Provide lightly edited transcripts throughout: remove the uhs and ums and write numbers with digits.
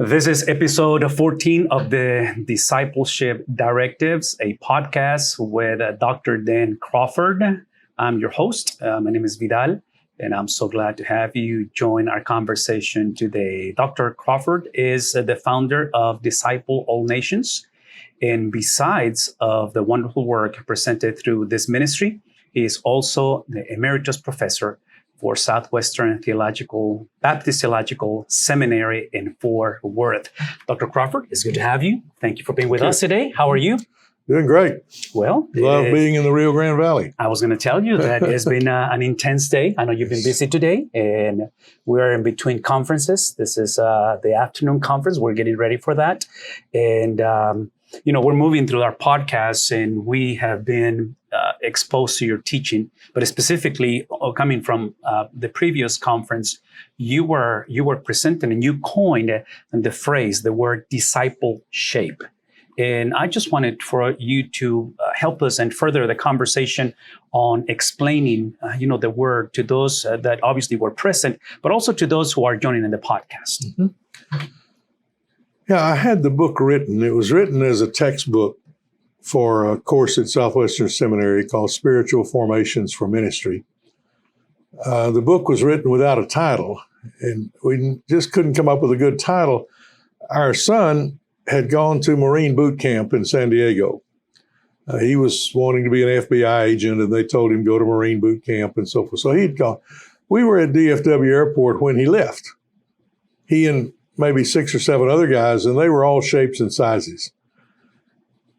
This is episode 14 of the Discipleship Directives, a podcast with Dr. Crawford. I'm your host. My name is Vidal, and I'm so glad to have you join our conversation today. Dr. Crawford is the founder of Disciple All Nations. And besides of the wonderful work presented through this ministry, he is also the emeritus professor for Southwestern Baptist Theological Seminary in Fort Worth. Dr. Crawford, it's good to have you. Thank you for being with us today. How are you? Doing great. Well, love being in the Rio Grande Valley. I was going to tell you that it's been an intense day. I know you've been busy today, and we're in between conferences. This is the afternoon conference. We're getting ready for that. And, we're moving through our podcasts, and we have been exposed to your teaching, but specifically coming from the previous conference, you were presenting and you coined the phrase, the word discipleship. And I just wanted for you to help us and further the conversation on explaining, the word to those that obviously were present, but also to those who are joining in the podcast. Mm-hmm. Yeah, I had the book written. It was written as a textbook for a course at Southwestern Seminary called Spiritual Formations for Ministry. The book was written without a title, and we just couldn't come up with a good title. Our son had gone to Marine boot camp in San Diego. He was wanting to be an FBI agent, and they told him go to Marine boot camp and so forth. So he'd gone. We were at DFW Airport when he left. He and maybe 6 or 7 other guys, and they were all shapes and sizes.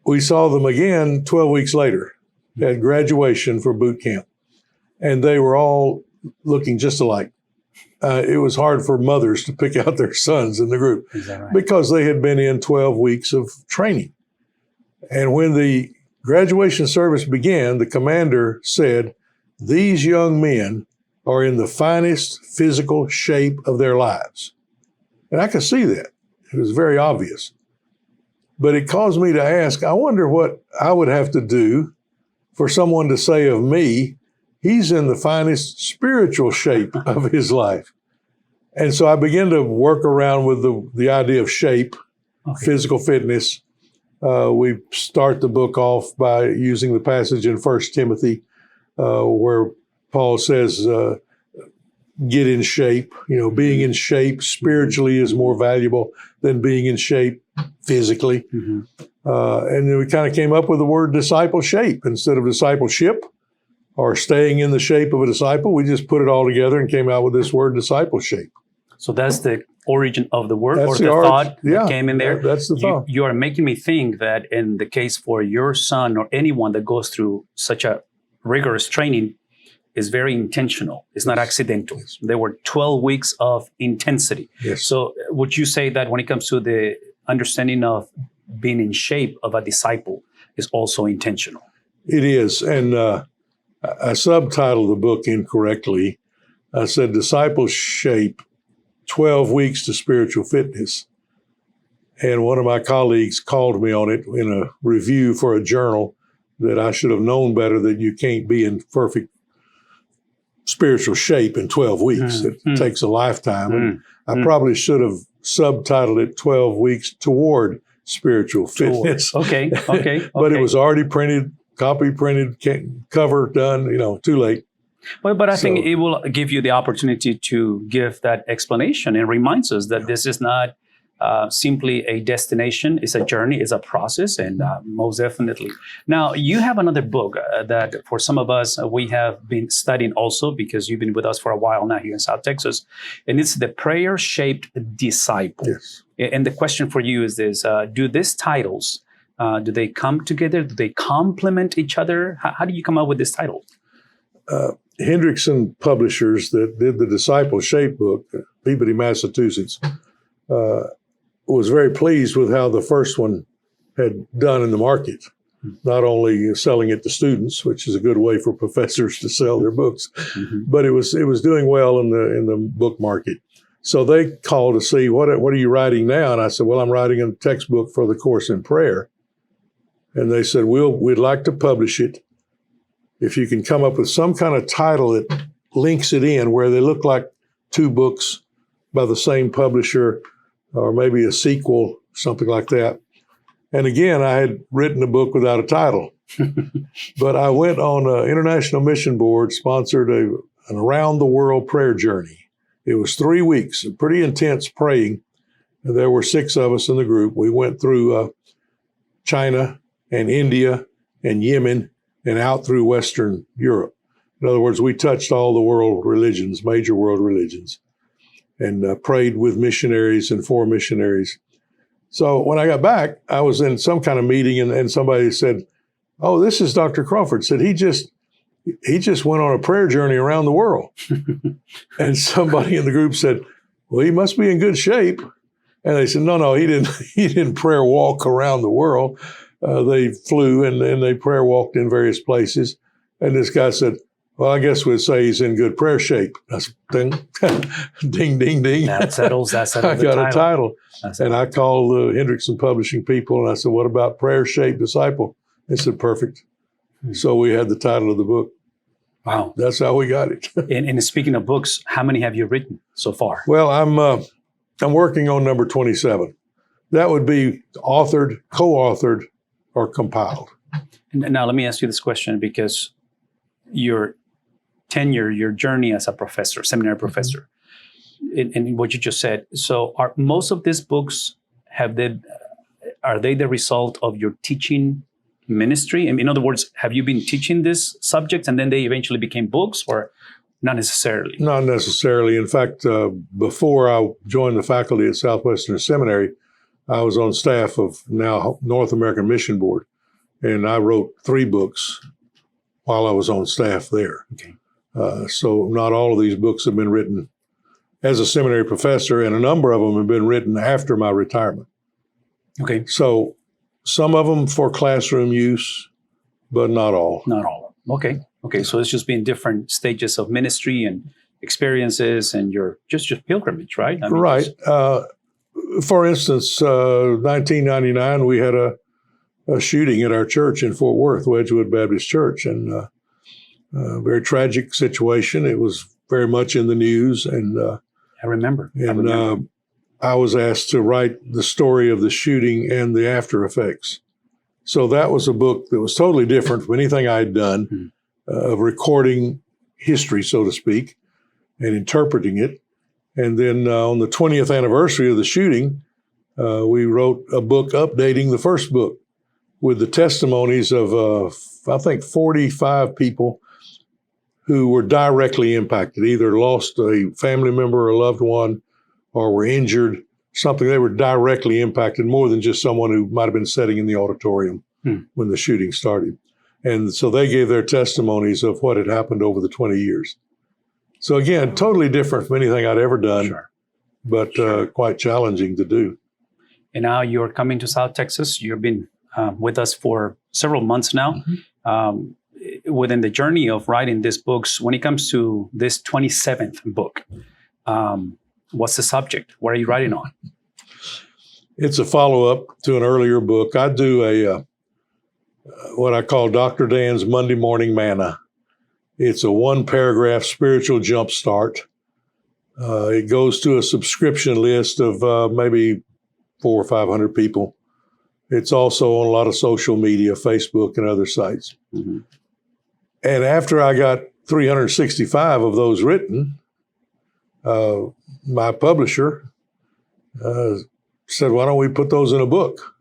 We saw them again 12 weeks later at graduation for boot camp, and they were all looking just alike. It was hard for mothers to pick out their sons in the group. Is that right? Because they had been in 12 weeks of training. And when the graduation service began, the commander said, "These young men are in the finest physical shape of their lives." And I could see that. It was very obvious. But it caused me to ask, I wonder what I would have to do for someone to say of me, he's in the finest spiritual shape of his life. And so I began to work around with the idea of shape, physical fitness. We start the book off by using the passage in 1 Timothy where Paul says, get in shape. Being in shape spiritually is more valuable than being in shape physically. Mm-hmm. And then we kind of came up with the word discipleship instead of discipleship or staying in the shape of a disciple. We just put it all together and came out with this word discipleship. So that's the origin of the word, or the thought that came in there. That's the thought. You are making me think that in the case for your son or anyone that goes through such a rigorous training, is very intentional. It's not accidental. Yes. There were 12 weeks of intensity. Yes. So would you say that when it comes to the understanding of being in shape of a disciple is also intentional? It is. And I subtitled the book incorrectly. I said discipleship, 12 weeks to spiritual fitness. And one of my colleagues called me on it in a review for a journal that I should have known better, that you can't be in perfect spiritual shape in 12 weeks. It takes a lifetime. And I probably should have subtitled it 12 weeks toward spiritual fitness. Okay. But it was already printed, copy printed, cover done, too late. But I think it will give you the opportunity to give that explanation and reminds us that this is not simply a destination. It's a journey, it's a process, and most definitely. Now, you have another book that for some of us, we have been studying also because you've been with us for a while now here in South Texas, and it's The Prayer-Shaped Disciple. Yes. And the question for you is this, do these titles, do they come together? Do they complement each other? How do you come up with this title? Hendrickson Publishers that did the Discipleship book, Peabody, Massachusetts, was very pleased with how the first one had done in the market, not only selling it to students, which is a good way for professors to sell their books, but it was doing well in the book market. So they called to see, what are you writing now? And I said, well, I'm writing a textbook for the course in prayer. And they said, we'd like to publish it if you can come up with some kind of title that links it in where they look like two books by the same publisher or maybe a sequel, something like that. And again, I had written a book without a title. But I went on an International Mission Board, sponsored an around-the-world prayer journey. It was 3 weeks, pretty intense praying. And there were 6 of us in the group. We went through China and India and Yemen and out through Western Europe. In other words, we touched all the world religions, major world religions, and prayed with missionaries and for missionaries. So when I got back, I was in some kind of meeting, and somebody said, "Oh, this is Dr. Crawford." Said he just went on a prayer journey around the world. And somebody in the group said, "Well, he must be in good shape." And they said, "No, he didn't. He didn't prayer walk around the world. They flew and they prayer walked in various places." And this guy said, "Well, I guess we'd say he's in good prayer shape." I said, ding, ding, ding, ding. That settles I got a title. And I called the Hendrickson Publishing people, and I said, "What about Prayer Shaped Disciple?" They said, "Perfect." So we had the title of the book. Wow. That's how we got it. And speaking of books, how many have you written so far? Well, I'm working on number 27. That would be authored, co-authored, or compiled. Now, let me ask you this question, because your tenure, your journey as a professor, seminary professor, in what you just said. So are most of these books, are they the result of your teaching ministry? In other words, have you been teaching this subject and then they eventually became books, or not necessarily? Not necessarily. In fact, before I joined the faculty at Southwestern Seminary, I was on staff of now North American Mission Board, and I wrote 3 books while I was on staff there. Okay. So not all of these books have been written as a seminary professor, and a number of them have been written after my retirement. Okay. So some of them for classroom use, but not all. Not all. Okay. Okay. So it's just been different stages of ministry and experiences and your pilgrimage, right? Right. For instance, 1999, we had a shooting at our church in Fort Worth, Wedgwood Baptist Church, and a very tragic situation. It was very much in the news, and I remember. I was asked to write the story of the shooting and the after effects. So that was a book that was totally different from anything I had done, of recording history, so to speak, and interpreting it. And then on the 20th anniversary of the shooting, we wrote a book updating the first book with the testimonies of, I think, 45 people who were directly impacted, either lost a family member or a loved one, or were injured, something. They were directly impacted, more than just someone who might have been sitting in the auditorium when the shooting started. And so they gave their testimonies of what had happened over the 20 years. So again, totally different from anything I'd ever done, but quite challenging to do. And now you're coming to South Texas. You've been with us for several months now. Within the journey of writing these books, when it comes to this 27th book, what's the subject? What are you writing on? It's a follow-up to an earlier book. I do what I call Dr. Dan's Monday Morning Manna. It's a 1-paragraph spiritual jumpstart. It goes to a subscription list of maybe 400 or 500 people. It's also on a lot of social media, Facebook and other sites. And after I got 365 of those written, my publisher said, "Why don't we put those in a book?"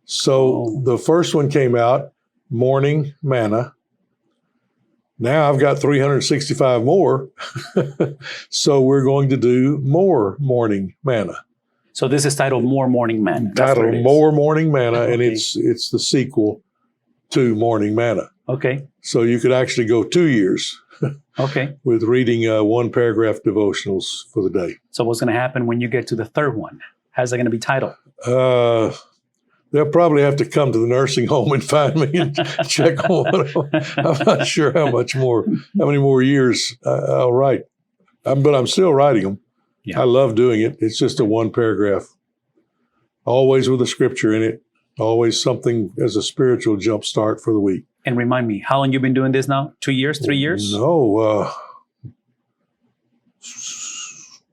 So the first one came out, Morning Manna. Now I've got 365 more. So we're going to do more Morning Manna. So this is titled More Morning Manna. Titled More Morning Manna, and it's the sequel to Morning Manna. Okay. So you could actually go 2 years with reading 1-paragraph devotionals for the day. So what's going to happen when you get to the third one? How's that going to be titled? They'll probably have to come to the nursing home and find me and check on one. I'm not sure how many more years I'll write. But I'm still writing them. Yeah. I love doing it. It's just a 1-paragraph, always with a scripture in it, always something as a spiritual jump start for the week. And remind me, how long you been doing this now? 2 years, 3 years? No,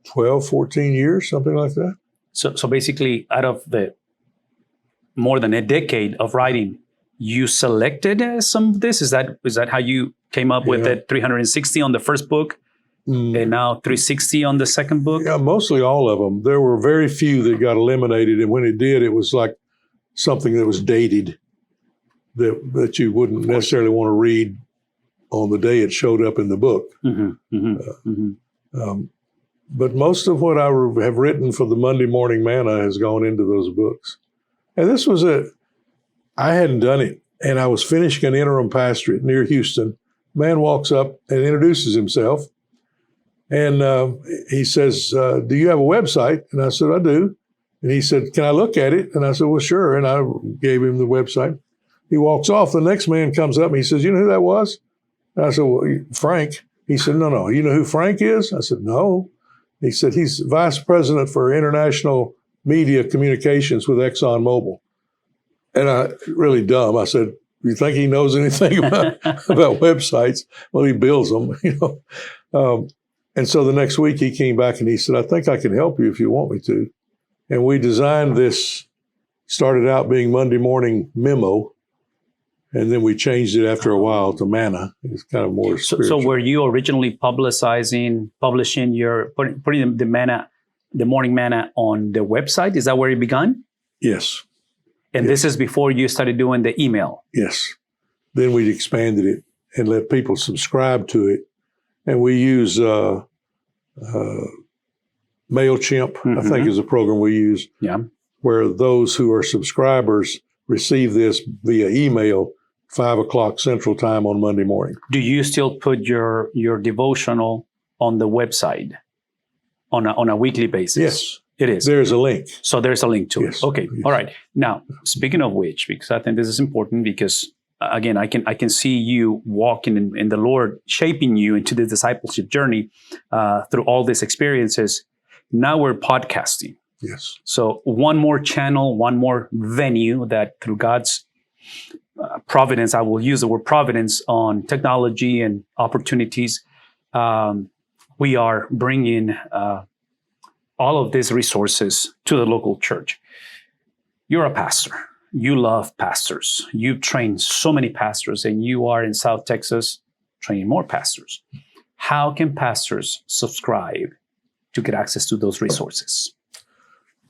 12, 14 years, something like that. So basically, out of the more than a decade of writing, you selected some of this? Is that how you came up with the 360 on the first book, and now 360 on the second book? Yeah, mostly all of them. There were very few that got eliminated, and when it did, it was like something that was dated that you wouldn't necessarily want to read on the day it showed up in the book. But most of what I have written for the Monday Morning Manna has gone into those books. And this was I hadn't done it, and I was finishing an interim pastorate near Houston. Man walks up and introduces himself, and he says, do you have a website? And I said, I do. And he said, can I look at it? And I said, well, sure. And I gave him the website. He walks off. The next man comes up and he says, you know who that was? And I said, well, Frank. He said, no. You know who Frank is? I said, no. He said, he's vice president for international media communications with ExxonMobil. And I, really dumb, I said, you think he knows anything about websites? Well, he builds them, And so the next week he came back and he said, I think I can help you if you want me to. And we designed this, started out being Monday Morning Memo, and then we changed it after a while to Manna. It's kind of more spiritual. So were you originally publishing putting the Morning Manna on the website? Is that where it began? Yes. And this is before you started doing the email? Yes. Then we expanded it and let people subscribe to it. And we use MailChimp, I think is a program we use, where those who are subscribers receive this via email 5 o'clock Central Time on Monday morning. Do you still put your devotional on the website on a weekly basis? Yes. It is. There's a link. So there's a link to it. Okay. Yes. All right. Now, speaking of which, because I think this is important, because again, I can see you walking in the Lord, shaping you into the discipleship journey through all these experiences. Now we're podcasting. Yes. So one more channel, one more venue that through God's providence, I will use the word providence on technology and opportunities. We are bringing all of these resources to the local church. You're a pastor. You love pastors. You've trained so many pastors, and you are in South Texas training more pastors. How can pastors subscribe to get access to those resources?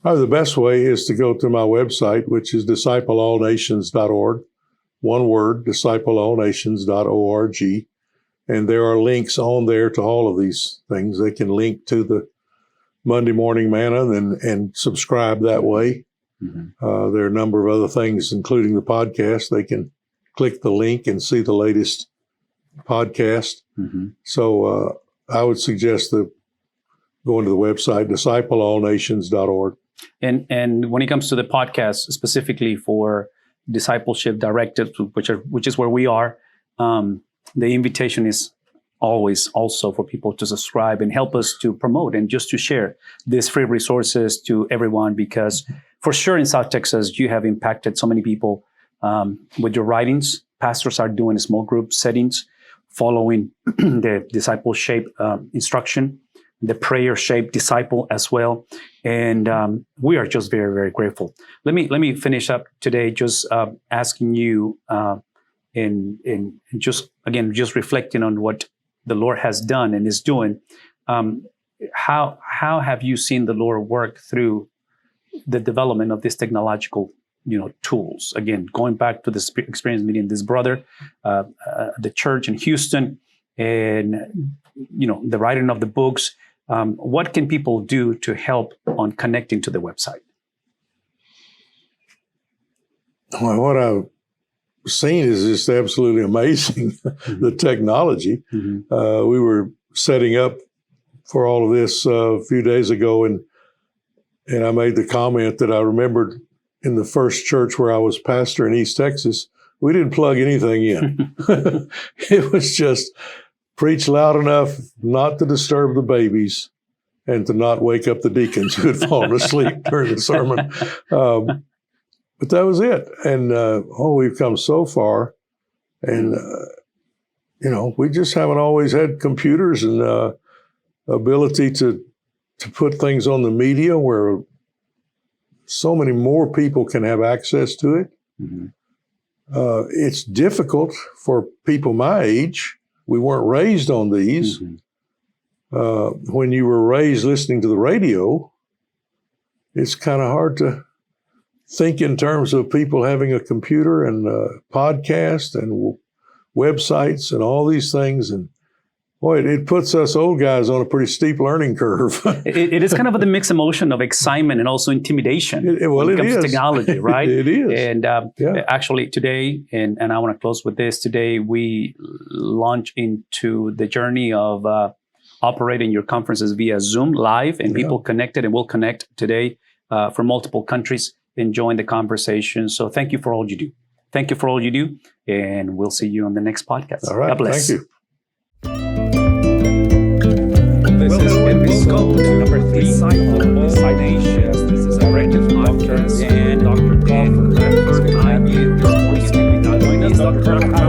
The best way is to go to my website, which is discipleallnations.org. One word, discipleallnations.org. And there are links on there to all of these things. They can link to the Monday Morning Manna and subscribe that way. There are a number of other things, including the podcast. They can click the link and see the latest podcast. So I would suggest going to the website, discipleallnations.org. And when it comes to the podcast, specifically for Discipleship Directives, which is where we are, the invitation is always also for people to subscribe and help us to promote and just to share these free resources to everyone, because for sure in South Texas, you have impacted so many people with your writings. Pastors are doing small group settings, following the disciple-shaped instruction, the prayer-shaped disciple as well. And we are just very, very grateful. Let me finish up today just asking you and just, again, just reflecting on what the Lord has done and is doing. How have you seen the Lord work through the development of these technological tools? Again, going back to this experience meeting this brother, the church in Houston, and the writing of the books. What can people do to help on connecting to the website? Well, what I've seen is just absolutely amazing, the technology. We were setting up for all of this a few days ago, and I made the comment that I remembered in the first church where I was pastor in East Texas, we didn't plug anything in. It was just preach loud enough not to disturb the babies and to not wake up the deacons who had fallen asleep during the sermon. But that was it. And, we've come so far. And, we just haven't always had computers and ability to put things on the media where so many more people can have access to it. Mm-hmm. It's difficult for people my age. We weren't raised on these. Mm-hmm. When you were raised listening to the radio, it's kind of hard to think in terms of people having a computer and a podcast and websites and all these things. And boy, it puts us old guys on a pretty steep learning curve. It is kind of the mixed emotion of excitement and also intimidation when it comes to technology, right? It is. And actually today, and I want to close with this, today we launch into the journey of operating your conferences via Zoom live, and people connected and will connect today from multiple countries enjoying the conversation. So thank you for all you do. Thank you for all you do, and we'll see you on the next podcast. All right. God bless. Thank you. This is episode number 3 of Discipleship. This is a Directives podcast, and Dr. Crawford. I'm here this morning. Join us, Dr. Crawford.